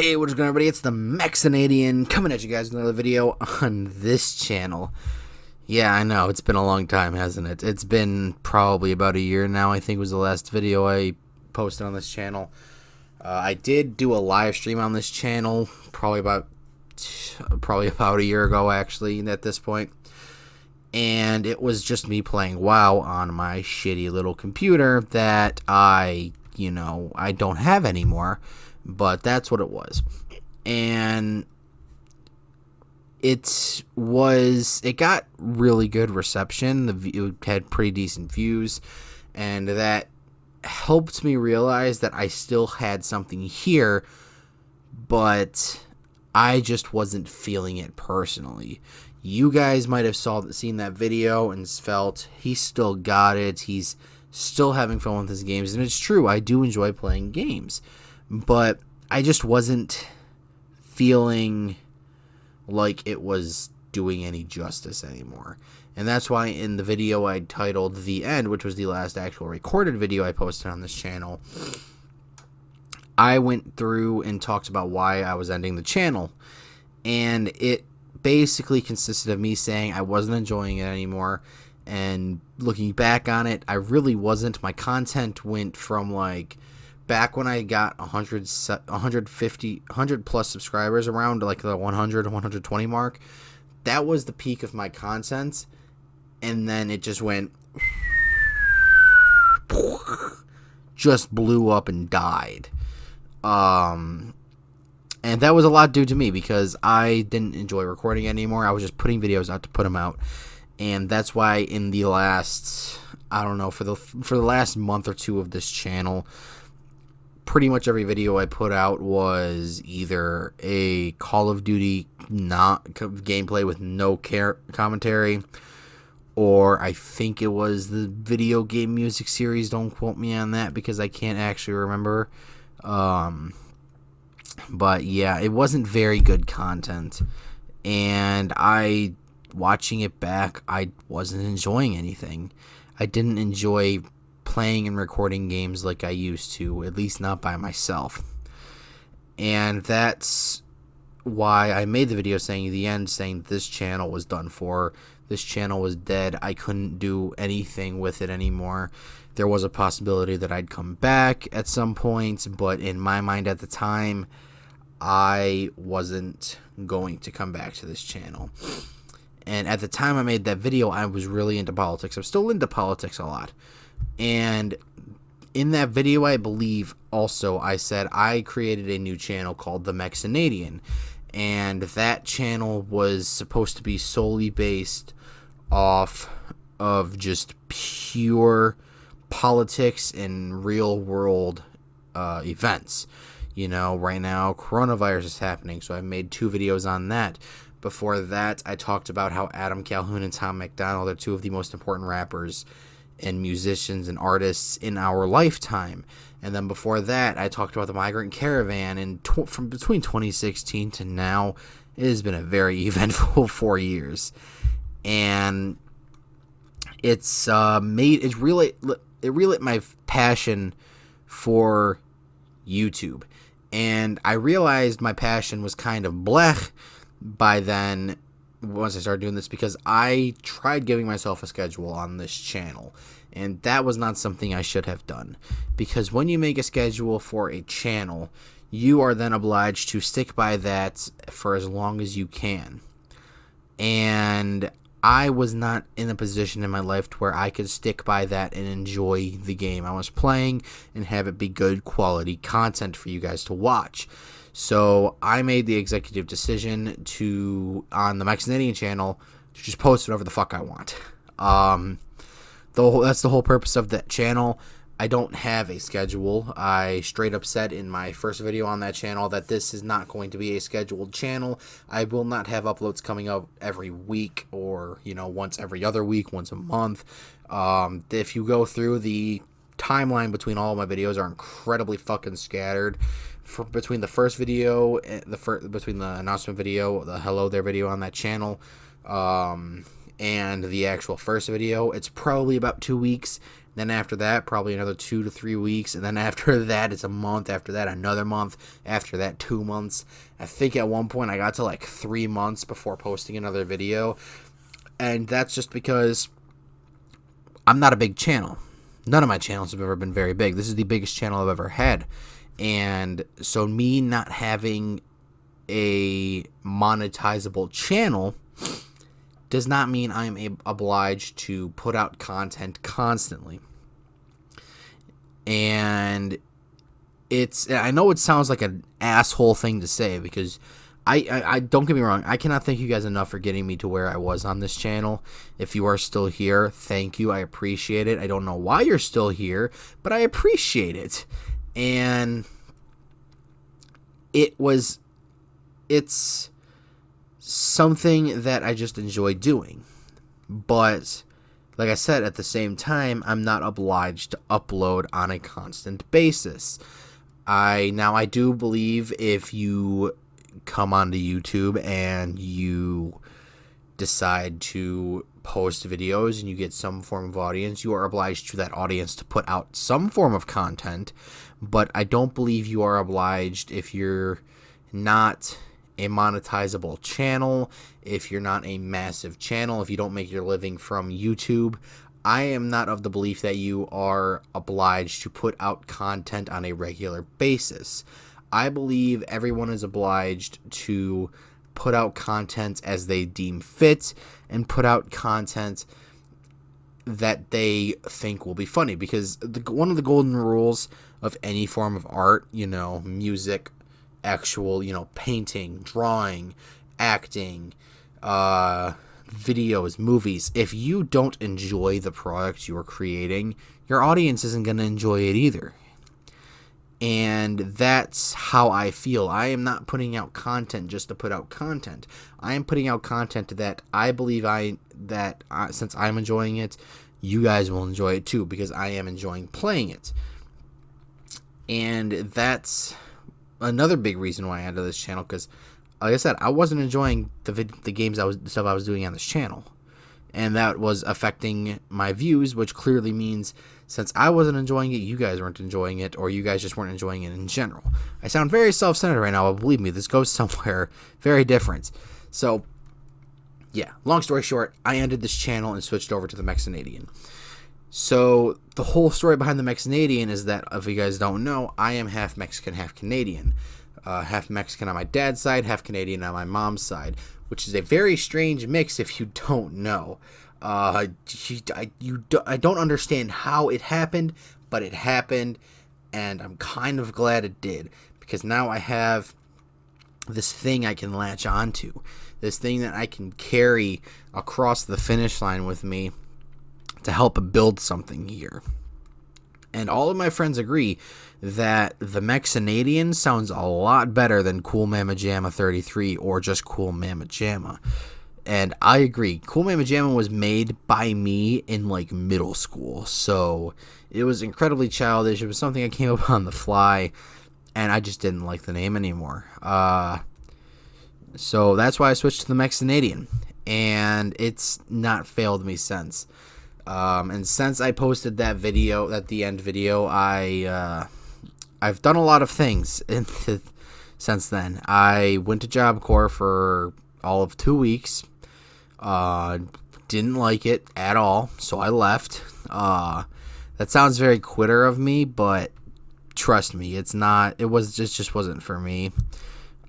Hey, what is going on, everybody? It's the Mexinadian coming at you guys with another video on this channel. Yeah, I know, it's been a long time, hasn't it? It's been probably about a year now, I think was the last video I posted on this channel. I did do a live stream on this channel probably about a year ago, actually, at this point. And it was just me playing WoW on my shitty little computer that I don't have anymore. But that's what it was. And it got really good reception. It had pretty decent views, and that helped me realize that I still had something here, but I just wasn't feeling it personally. You guys might have seen that video and felt he's still got it. He's still having fun with his games, and it's true. I do enjoy playing games. But I just wasn't feeling like it was doing any justice anymore. And that's why in the video I titled The End, which was the last actual recorded video I posted on this channel, I went through and talked about why I was ending the channel. And it basically consisted of me saying I wasn't enjoying it anymore. And looking back on it, I really wasn't. My content went from back when I got 100 plus subscribers, around like the 100 120 mark, that was the peak of my content, and then it just blew up and died. And that was a lot due to me because I didn't enjoy recording anymore. I was just putting videos out to put them out, and that's why in the last, I don't know, for the last month or two of this channel, pretty much every video I put out was either a Call of Duty gameplay with no commentary, or I think it was the video game music series. Don't quote me on that because I can't actually remember. But yeah, it wasn't very good content, and watching it back, I wasn't enjoying anything. I didn't enjoy playing and recording games like I used to, at least not by myself. And that's why I made the video saying The End, saying this channel was done for. This channel was dead. I couldn't do anything with it anymore. There was a possibility that I'd come back at some point, but in my mind at the time, I wasn't going to come back to this channel. And at the time I made that video, I was really into politics. I'm still into politics a lot. And in that video, I believe also I said I created a new channel called the Mexinadian, and that channel was supposed to be solely based off of just pure politics and real world events. Right now coronavirus is happening, so I made 2 videos on that. Before that, I talked about how Adam Calhoun and Tom MacDonald are 2 of the most important rappers and musicians and artists in our lifetime. And then before that, I talked about the migrant caravan, and from between 2016 to now, it has been a very eventful 4 years. And it relit my passion for YouTube. And I realized my passion was kind of blech by then, once I started doing this, because I tried giving myself a schedule on this channel, and that was not something I should have done, because when you make a schedule for a channel, you are then obliged to stick by that for as long as you can. And I was not in a position in my life to where I could stick by that and enjoy the game I was playing and have it be good quality content for you guys to watch. So I made the executive decision on the Mexinadian channel, to just post whatever the fuck I want. That's the whole purpose of that channel. I don't have a schedule. I straight up said in my first video on that channel that this is not going to be a scheduled channel. I will not have uploads coming up every week, or once every other week, once a month. If you go through the timeline between all of my videos, are incredibly fucking scattered. Between the first video, between the announcement video, the hello there video on that channel, and the actual first video, it's probably about 2 weeks. Then after that, probably another 2 to 3 weeks. And then after that, it's a month. After that, another month. After that, 2 months. I think at one point I got to like 3 months before posting another video. And that's just because I'm not a big channel. None of my channels have ever been very big. This is the biggest channel I've ever had. And so me not having a monetizable channel does not mean I'm obliged to put out content constantly. And I know it sounds like an asshole thing to say, because I don't get me wrong, I cannot thank you guys enough for getting me to where I was on this channel. If you are still here, thank you. I appreciate it. I don't know why you're still here, but I appreciate it. And it's something that I just enjoy doing. But like I said, at the same time, I'm not obliged to upload on a constant basis. I do believe if you come onto YouTube and you decide to post videos and you get some form of audience, you are obliged to that audience to put out some form of content. But I don't believe you are obliged if you're not a monetizable channel, if you're not a massive channel, if you don't make your living from YouTube. I am not of the belief that you are obliged to put out content on a regular basis. I believe everyone is obliged to put out content as they deem fit and put out content that they think will be funny, because one of the golden rules of any form of art, music, actual, painting, drawing, acting, videos, movies, if you don't enjoy the product you are creating, your audience isn't going to enjoy it either. And that's how I feel. I am not putting out content just to put out content. I am putting out content that I believe since I'm enjoying it, you guys will enjoy it too, because I am enjoying playing it. And that's another big reason why I added this channel, because like I said, I wasn't enjoying the games the stuff I was doing on this channel, and that was affecting my views, which clearly means since I wasn't enjoying it, you guys weren't enjoying it, or you guys just weren't enjoying it in general. I sound very self-centered right now, but believe me, this goes somewhere very different. So yeah, long story short, I ended this channel and switched over to the Mexinadian. So the whole story behind the Mexinadian is that, if you guys don't know, I am half Mexican, half Canadian. Half Mexican on my dad's side, half Canadian on my mom's side, which is a very strange mix if you don't know. I don't understand how it happened, but it happened, and I'm kind of glad it did, because now I have this thing I can latch onto, this thing that I can carry across the finish line with me to help build something here. And all of my friends agree that the Mexinadian sounds a lot better than Cool Mama Jamma 33 or just Cool Mama Jamma. And I agree. Cool Mama Jamma was made by me in like middle school, so it was incredibly childish. It was something I came up on the fly, and I just didn't like the name anymore. So that's why I switched to the Mexinadian, and it's not failed me since. And since I posted that video, the end video, I've done a lot of things since then. I went to Job Corps for all of 2 weeks. Didn't like it at all, so I left. That sounds very quitter of me, but trust me, it's not. It just wasn't for me.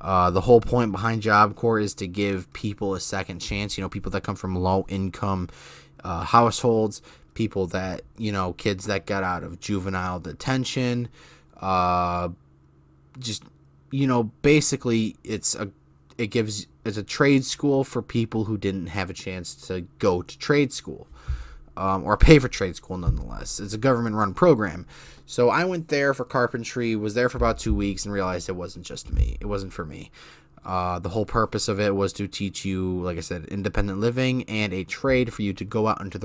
The whole point behind Job Corps is to give people a second chance. People that come from low income households, people that, kids that got out of juvenile detention, basically it's a trade school for people who didn't have a chance to go to trade school, or pay for trade school nonetheless. It's a government run program. So I went there for carpentry, was there for about 2 weeks, and realized it wasn't for me. The whole purpose of it was to teach you, like I said, independent living and a trade for you to go out into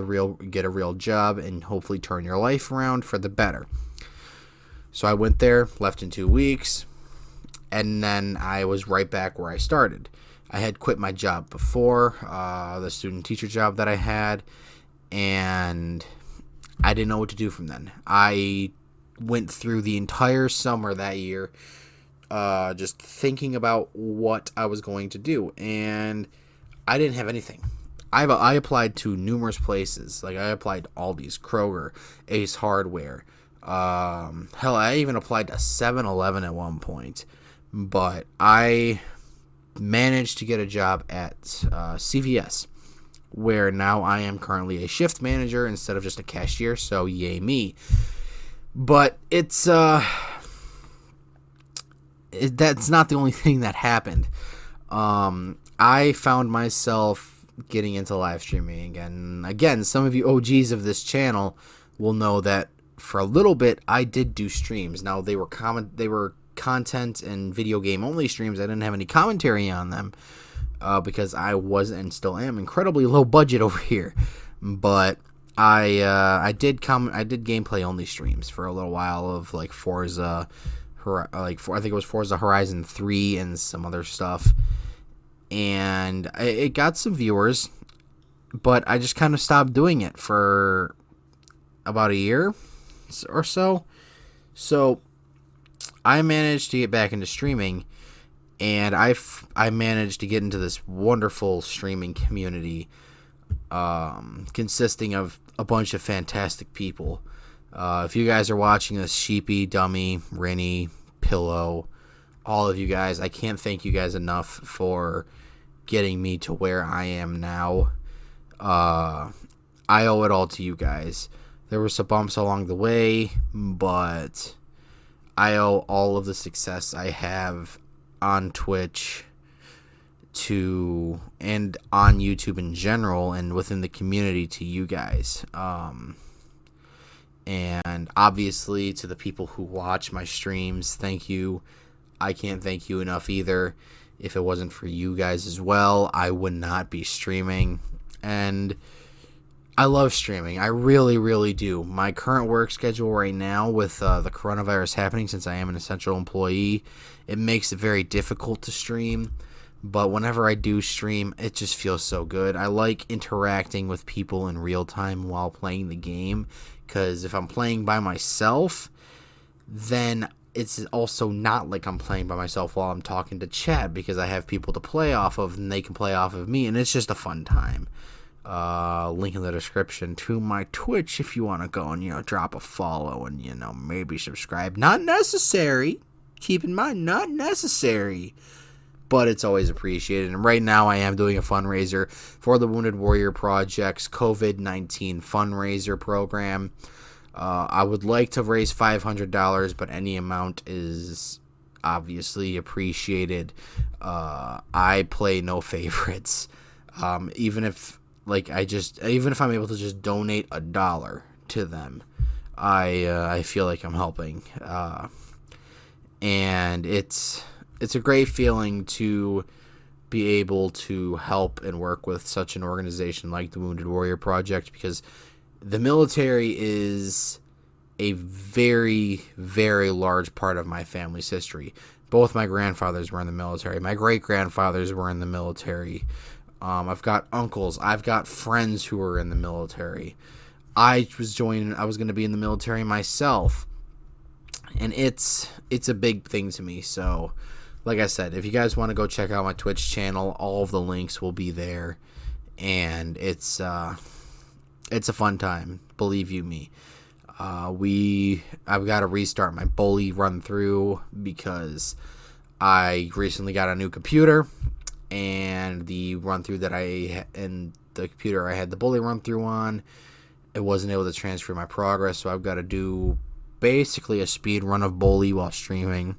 get a real job and hopefully turn your life around for the better. So I went there, left in 2 weeks, and then I was right back where I started. I had quit my job before, the student teacher job that I had, and I didn't know what to do from then. I went through the entire summer that year just thinking about what I was going to do, and I didn't have anything. I applied to numerous places. Like, I applied to Aldi's, Kroger, Ace Hardware. Hell, I even applied to 7-Eleven at one point. But I managed to get a job at CVS, where now I am currently a shift manager instead of just a cashier, so yay me. But that's not the only thing that happened. I found myself getting into live streaming again. Again, some of you OGs of this channel will know that for a little bit I did do streams. Now, they were content and video game only streams. I didn't have any commentary on them because I was and still am incredibly low budget over here. But I did gameplay only streams for a little while of like Forza, I think it was Forza Horizon 3 and some other stuff. And it got some viewers, but I just kind of stopped doing it for about a year or so. So I managed to get back into streaming, and I managed to get into this wonderful streaming community consisting of a bunch of fantastic people. If you guys are watching this, Sheepy, Dummy, Rennie, Pillow, all of you guys, I can't thank you guys enough for getting me to where I am now. I owe it all to you guys. There were some bumps along the way, but I owe all of the success I have on Twitch and on YouTube in general and within the community to you guys. And obviously to the people who watch my streams, thank you. I can't thank you enough either. If it wasn't for you guys as well, I would not be streaming. And I love streaming. I really, really do. My current work schedule right now with the coronavirus happening, since I am an essential employee, it makes it very difficult to stream. But whenever I do stream, it just feels so good. I like interacting with people in real time while playing the game, because if I'm playing by myself, then it's also not like I'm playing by myself while I'm talking to chat, because I have people to play off of and they can play off of me, and it's just a fun time. Link in the description to my Twitch if you want to go and, drop a follow and, maybe subscribe. Not necessary. Keep in mind, not necessary. But it's always appreciated. And right now I am doing a fundraiser for the Wounded Warrior Project's COVID-19 fundraiser program. I would like to raise $500, but any amount is obviously appreciated. I play no favorites. Even if I'm able to just donate $1 to them, I feel like I'm helping. And it's a great feeling to be able to help and work with such an organization like the Wounded Warrior Project, because the military is a very, very large part of my family's history. Both my grandfathers were in the military. My great-grandfathers were in the military. I've got uncles. I've got friends who were in the military. I was going to be in the military myself. And it's a big thing to me. So, like I said, if you guys want to go check out my Twitch channel, all of the links will be there. And it's a fun time, believe you me. I've got to restart my Bully run through because I recently got a new computer, and the run through that the computer I had the Bully run through on, it wasn't able to transfer my progress, so I've got to do basically a speed run of Bully while streaming.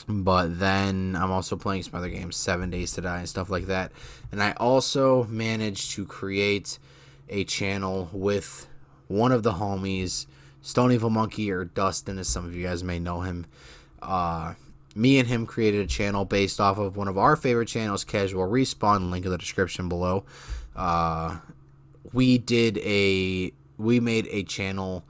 But then I'm also playing some other games, 7 Days to Die and stuff like that. And I also managed to create a channel with one of the homies, Stone Evil Monkey, or Dustin, as some of you guys may know him. Me and him created a channel based off of one of our favorite channels, Casual Respawn, link in the description below. We made a channel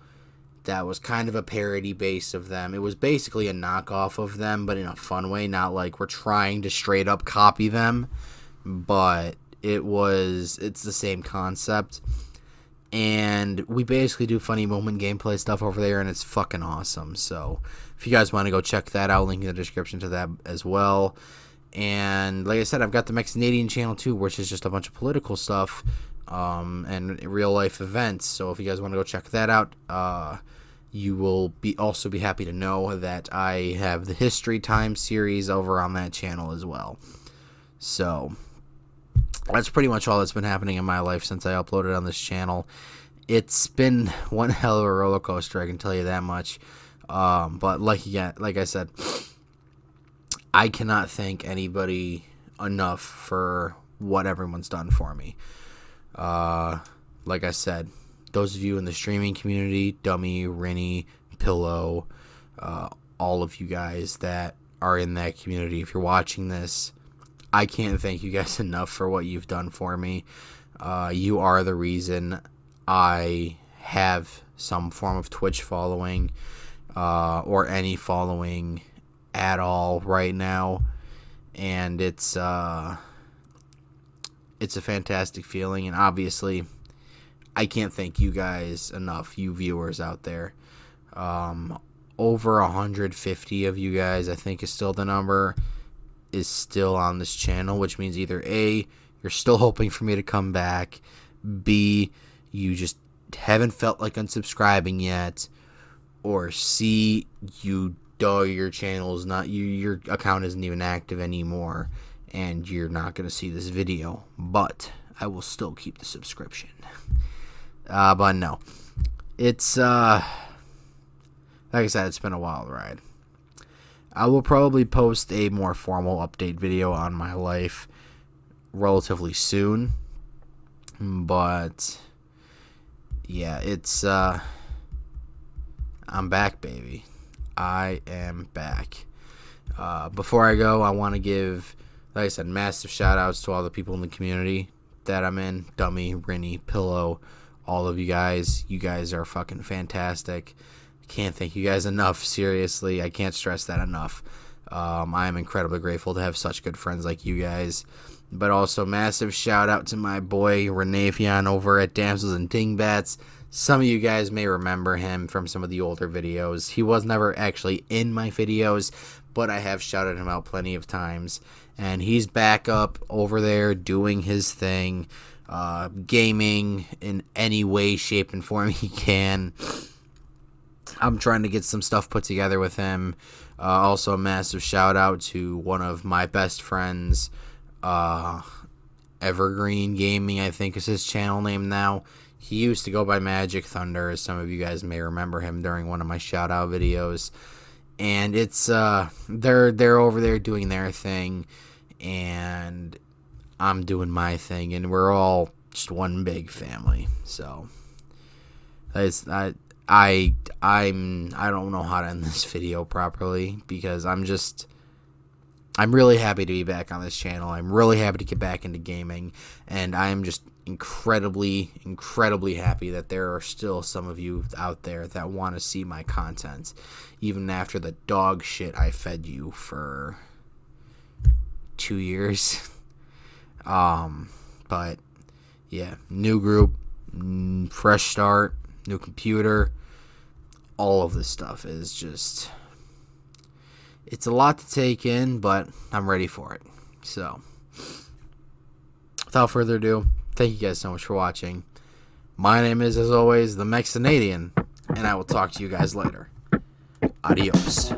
that was kind of a parody base of them. It was basically a knockoff of them, but in a fun way, not like we're trying to straight up copy them, but it's the same concept. and we basically do funny moment gameplay stuff over there, and it's fucking awesome. So if you guys want to go check that out, link in the description to that as well. And like I said, I've got the Mexinadian channel too, which is just a bunch of political stuff and real life events. So if you guys want to go check that out, you will also be happy to know that I have the History Time series over on that channel as well. So that's pretty much all that's been happening in my life since I uploaded on this channel. It's been one hell of a roller coaster, I can tell you that much. But like I said, I cannot thank anybody enough for what everyone's done for me. Like I said, those of you in the streaming community, Dummy, Rennie, Pillow, all of you guys that are in that community, if you're watching this, I can't thank you guys enough for what you've done for me. You are the reason I have some form of Twitch following, or any following at all right now, and it's a fantastic feeling. And obviously I can't thank you guys enough, you viewers out there. Over 150 of you guys, I think, is still the number, is still on this channel, which means either A, you're still hoping for me to come back, B, you just haven't felt like unsubscribing yet, or C, your channel is not, your account isn't even active anymore, and you're not going to see this video, but I will still keep the subscription. But no, it's, like I said, it's been a wild ride. I will probably post a more formal update video on my life relatively soon, but yeah, it's, I'm back, baby. I am back. Before I go, I want to give, like I said, massive shout outs to all the people in the community that I'm in. Dummy, Rennie, Pillow, all of you guys. You guys are fucking fantastic. Can't thank you guys enough. Seriously, I can't stress that enough. I am incredibly grateful to have such good friends like you guys. But also massive shout out to my boy Renavian over at Damsels and Dingbats. Some of you guys may remember him from some of the older videos. He was never actually in my videos, but I have shouted him out plenty of times. And he's back up over there doing his thing, gaming in any way, shape, and form he can. I'm trying to get some stuff put together with him. Also, a massive shout out to one of my best friends, Evergreen Gaming, I think is his channel name now. He used to go by Magic Thunder, as some of you guys may remember him during one of my shout out videos. And it's they're over there doing their thing, and I'm doing my thing, and we're all just one big family. So I don't know how to end this video properly, because I'm really happy to be back on this channel. I'm really happy to get back into gaming, and I'm just incredibly happy that there are still some of you out there that want to see my content, even after the dog shit I fed you for 2 years. But yeah, new group, fresh start, new computer, all of this stuff is just, it's a lot to take in, but I'm ready for it. So without further ado, thank you guys so much for watching. My name is, as always, the Mexinadian, and I will talk to you guys later. Adios.